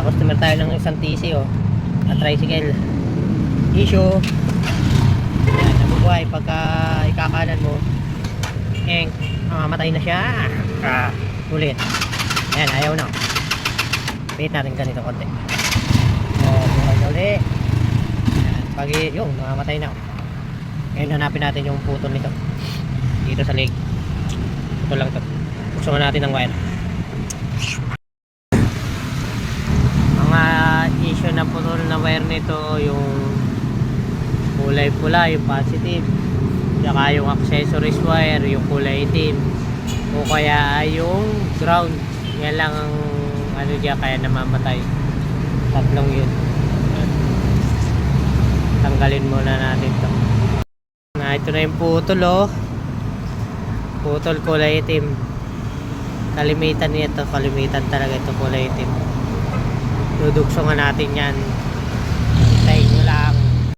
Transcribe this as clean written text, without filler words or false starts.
Naka-customer tayo ng isang TC na tricycle. Issue. Yan, nabubuhay pagka ikakanan mo. Mamamatay na siya. Ulit. Ayan, ayaw na. Pihit natin ganito konti. Buhay na ulit. Ayan, pag yung mamamatay na. Ngayon hanapin natin yung putol nito. Dito sa leg. Ito lang to. Buksan natin ng wire. Mga issue na putol na wire nito, yung kulay pula, yung positive, saka yung accessories wire, yung kulay itim, o kaya yung ground. Yan lang ang ano dyan, kaya namamatay. Tatlong yun. Tanggalin muna natin to. Ito na yung putol putol kulay itim. Kalimitan nito, kalimitan talaga ito kulay itim. Duduksungan natin yan.